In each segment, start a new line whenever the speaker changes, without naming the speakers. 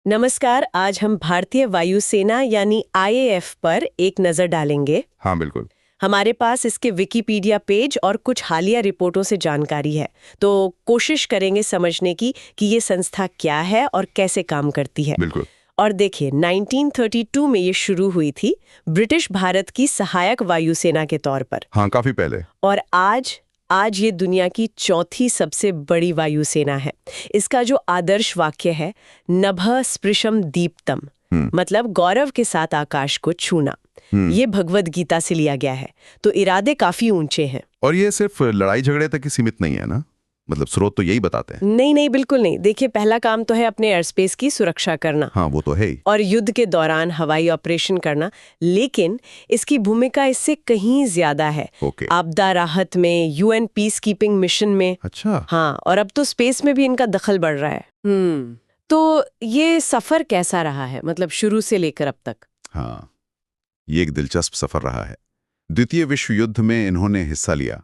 नमस्कार। आज हम भारतीय वायुसेना यानी आईएएफ पर एक नजर डालेंगे।
हाँ बिल्कुल।
हमारे पास इसके विकिपीडिया पेज और कुछ हालिया रिपोर्टों से जानकारी है, तो कोशिश करेंगे समझने की कि ये संस्था क्या है और कैसे काम करती है।
बिल्कुल।
और देखिए, 1932 में ये शुरू हुई थी ब्रिटिश भारत की सहायक वायुसेना के तौर पर।
हाँ, काफी पहले।
और आज ये दुनिया की चौथी सबसे बड़ी वायुसेना है। इसका जो आदर्श वाक्य है, नभः स्पृशम दीप्तम, मतलब गौरव के साथ आकाश को छूना, ये भगवद गीता से लिया गया है। तो इरादे काफी ऊंचे हैं।
और ये सिर्फ लड़ाई झगड़े तक ही सीमित नहीं है ना, मतलब स्रोत तो यही बताते हैं।
नहीं नहीं, बिल्कुल नहीं। देखिए, पहला काम तो है अपने एयर स्पेस की सुरक्षा करना।
हाँ, वो तो है ही।
और युद्ध के दौरान हवाई ऑपरेशन करना, लेकिन इसकी भूमिका इससे कहीं ज्यादा है।
ओके।
आपदा राहत में, यूएन पीस कीपिंग मिशन में।
अच्छा।
हाँ, और अब तो स्पेस में भी इनका दखल बढ़ रहा है। तो ये सफर कैसा रहा है, मतलब शुरू से लेकर अब तक?
हाँ, ये एक दिलचस्प सफर रहा है। द्वितीय विश्व युद्ध में इन्होंने हिस्सा लिया,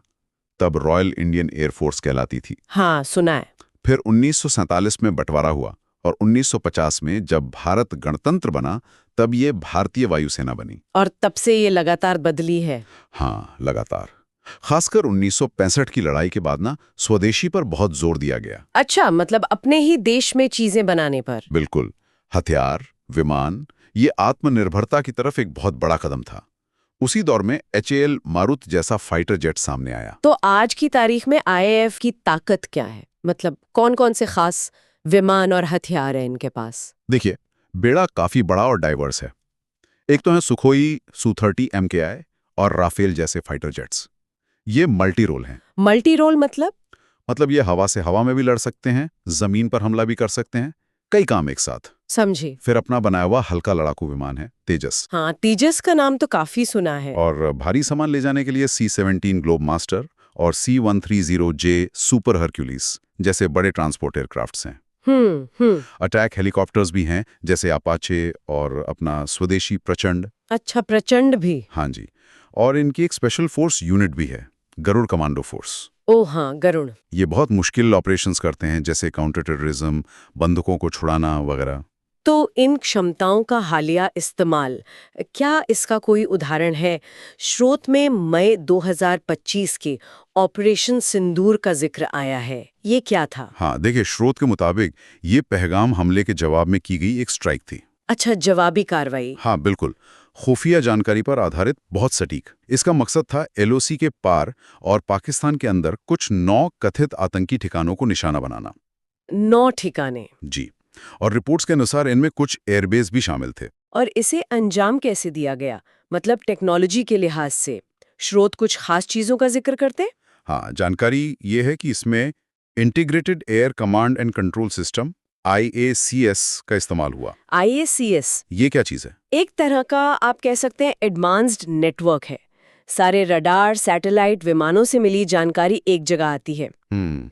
तब रॉयल इंडियन एयरफोर्स कहलाती थी।
हाँ, सुना है।
फिर 1947 में बंटवारा हुआ और 1950 में जब भारत गणतंत्र बना, तब ये भारतीय वायुसेना बनी।
और तब से ये लगातार बदली है।
हाँ, लगातार। खासकर 1965 की लड़ाई के बाद ना स्वदेशी पर बहुत जोर दिया गया।
अच्छा, मतलब अपने ही देश में चीजें बनाने पर।
बिल्कुल। हथियार, विमान, ये आत्मनिर्भरता की तरफ एक बहुत बड़ा कदम था। उसी दौर में HAL मारुत जैसा फाइटर जेट सामने आया।
तो आज की तारीख में आईएएफ की ताकत क्या है? मतलब कौन कौन से खास विमान और हथियार हैं इनके पास?
देखिए, बेड़ा काफी बड़ा और डाइवर्स है। एक तो है सुखोई Su-30 MKI और राफेल जैसे फाइटर जेट्स। ये मल्टी रोल हैं।
मल्टी रोल मतलब
ये हवा से हवा में भी लड़ सकते हैं, जमीन पर हमला भी कर सकते हैं, कई काम एक साथ।
समझी।
फिर अपना बनाया हुआ हल्का लड़ाकू विमान है तेजस।
हाँ, तेजस का नाम तो काफी सुना है।
और भारी सामान ले जाने के लिए C-17 ग्लोब मास्टर और C-130J सुपर हरक्यूलिस जैसे बड़े ट्रांसपोर्ट एयरक्राफ्ट्स हैं। अटैक हेलीकॉप्टर्स भी हैं, जैसे अपाचे और अपना स्वदेशी प्रचंड।
अच्छा, प्रचंड भी।
हाँ जी। और इनकी एक स्पेशल फोर्स यूनिट भी है, गरुड़ कमांडो फोर्स।
ओ हाँ, गरुड़।
ये बहुत मुश्किल ऑपरेशंस करते हैं, जैसे काउंटर टेररिज्म, बंदूकों को छुड़ाना वगैरह।
तो इन क्षमताओं का हालिया इस्तेमाल, क्या इसका कोई उदाहरण है? स्रोत में मई 2025 के ऑपरेशन सिंदूर का जिक्र आया है। ये क्या था?
हाँ, देखिए, स्रोत के मुताबिक ये पहलगाम हमले के जवाब में की गई एक स्ट्राइक थी।
अच्छा, जवाबी कार्रवाई।
हाँ बिल्कुल, खुफिया जानकारी पर आधारित, बहुत सटीक। इसका मकसद था LOC के पार और पाकिस्तान के अंदर कुछ 9 कथित आतंकी ठिकानों को निशाना बनाना।
9 ठिकाने?
जी। और रिपोर्ट्स के अनुसार इनमें कुछ एयरबेस भी शामिल थे।
और इसे अंजाम कैसे दिया गया, मतलब टेक्नोलॉजी के लिहाज से? स्रोत कुछ खास चीजों का जिक्र करते?
हाँ, जानकारी ये है कि इसमें integrated air command and control system IACS का इस्तेमाल हुआ।
IACS
ये क्या चीज़ है?
एक तरह का, आप कह सकते हैं, एडवांस्ड नेटवर्क है। सारे रडार, सैटेलाइट, विमानों से मिली जानकारी एक जगह आती है।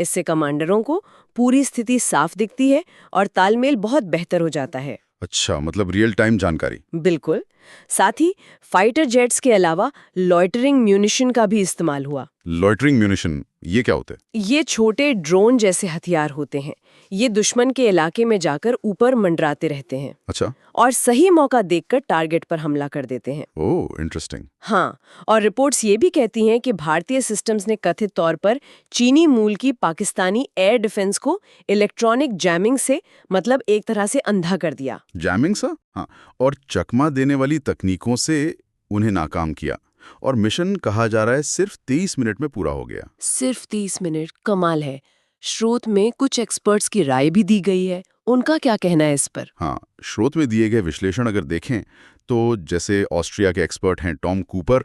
इससे कमांडरों को पूरी स्थिति साफ दिखती है और तालमेल बहुत बेहतर हो जाता है।
अच्छा, मतलब रियल टाइम जानकारी।
बिल्कुल। साथ ही फाइटर जेट्स के अलावा लॉइटरिंग म्यूनिशन का भी इस्तेमाल हुआ।
लॉइटरिंग म्यूनिशन, ये क्या होते हैं?
ये छोटे ड्रोन जैसे हथियार होते हैं। ये दुश्मन के इलाके में जाकर ऊपर मंडराते रहते हैं।
अच्छा।
और सही मौका देखकर टारगेट पर हमला कर देते हैं।
ओह, इंटरेस्टिंग।
हाँ, और रिपोर्ट्स ये भी कहती हैं कि भारतीय सिस्टम्स ने कथित तौर पर चीनी मूल की पाकिस्तानी एयर डिफेंस को इलेक्ट्रॉनिक जैमिंग से, मतलब एक तरह से अंधा कर दिया।
जैमिंग सा? हाँ। और चकमा देने वाली तकनीकों से उन्हें नाकाम किया। और मिशन कहा जा रहा है सिर्फ 23 मिनट में पूरा हो गया।
सिर्फ 30 मिनट? कमाल है। स्रोत में कुछ एक्सपर्ट्स की राय भी दी गई है, उनका क्या कहना है इस पर?
हाँ, स्रोत में दिए गए विश्लेषण अगर देखें तो जैसे ऑस्ट्रिया के एक्सपर्ट हैं टॉम कूपर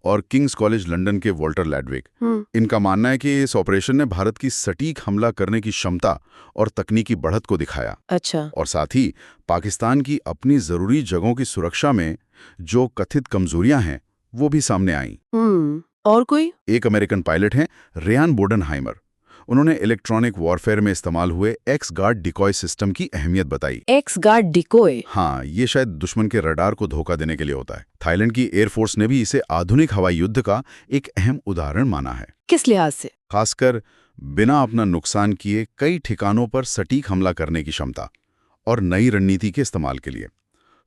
और किंग्स कॉलेज लंदन के वॉल्टर लैडविक, इनका मानना है कि इस ऑपरेशन ने भारत की सटीक हमला करने की क्षमता और तकनीकी बढ़त को दिखाया।
अच्छा।
और साथ ही पाकिस्तान की अपनी जरूरी जगहों की सुरक्षा में जो कथित कमजोरियां हैं वो भी सामने आईं।
और कोई?
एक अमेरिकन पायलट हैं रियान बोडेनहाइमर। उन्होंने इलेक्ट्रॉनिक वॉरफेयर में इस्तेमाल हुए एक्स गार्ड डिकॉय सिस्टम की अहमियत बताई।
X guard decoy?
हाँ, ये शायद दुश्मन के रडार को धोखा देने के लिए होता है। थाईलैंड की एयरफोर्स ने भी इसे आधुनिक हवाई युद्ध का एक अहम उदाहरण माना है।
किस लिहाज से?
खासकर बिना अपना नुकसान किए कई ठिकानों पर सटीक हमला करने की क्षमता। और नई रणनीति के इस्तेमाल के लिए।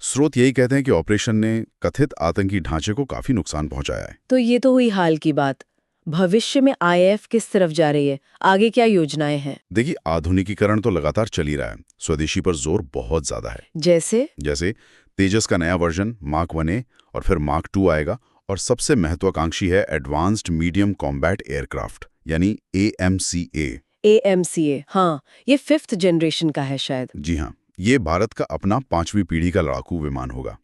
स्रोत यही कहते हैं कि ऑपरेशन ने कथित आतंकी ढांचे को काफी नुकसान पहुंचाया है।
तो ये तो हुई हाल की बात। भविष्य में आईएएफ किस तरफ जा रही है? आगे क्या योजनाएं हैं?
देखिए, आधुनिकीकरण तो लगातार चल ही रहा है। स्वदेशी पर जोर बहुत ज्यादा है।
जैसे
तेजस का नया वर्जन मार्क 1A और फिर मार्क 2 आएगा, और सबसे महत्वाकांक्षी है एडवांस्ड मीडियम कॉम्बैट एयरक्राफ्ट यानी AMCA।
AMCA, हाँ, ये 5th जनरेशन का है शायद।
जी हाँ, ये भारत का अपना 5वीं पीढ़ी का लड़ाकू विमान होगा।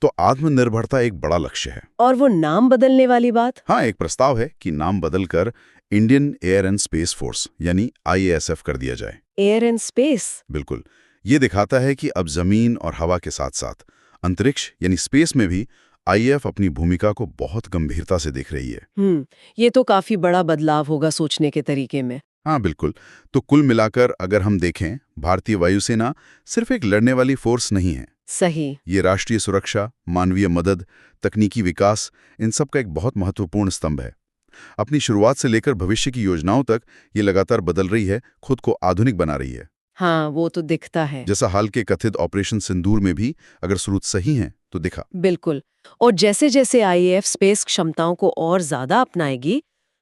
तो आत्मनिर्भरता एक बड़ा लक्ष्य है।
और वो नाम बदलने वाली बात?
हाँ, एक प्रस्ताव है कि नाम बदलकर Indian air and space force यानी IASF कर दिया जाए।
Air and space?
बिल्कुल। ये दिखाता है कि अब जमीन और हवा के साथ साथ अंतरिक्ष यानी स्पेस में भी IAF अपनी भूमिका को बहुत गंभीरता से देख रही है।
ये तो काफी बड़ा बदलाव होगा सोचने के तरीके में।
हाँ बिल्कुल। तो कुल मिलाकर अगर हम देखें, भारतीय वायुसेना सिर्फ एक लड़ने वाली फोर्स नहीं है।
सही।
ये राष्ट्रीय सुरक्षा, मानवीय मदद, तकनीकी विकास, इन सब का एक बहुत महत्वपूर्ण स्तंभ है। अपनी शुरुआत से लेकर भविष्य की योजनाओं तक ये लगातार बदल रही है, खुद को आधुनिक बना रही है।
हाँ, वो तो दिखता है।
जैसा हाल के कथित ऑपरेशन सिंदूर में भी अगर स्रोत सही हैं तो दिखा।
बिल्कुल। और जैसे जैसे आईएएफ स्पेस क्षमताओं को और ज्यादा अपनाएगी,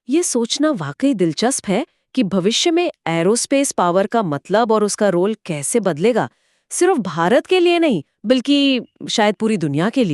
ये सोचना वाकई दिलचस्प है कि भविष्य में एरोस्पेस पावर का मतलब और उसका रोल कैसे बदलेगा, सिर्फ भारत के लिए नहीं बल्कि शायद पूरी दुनिया के लिए।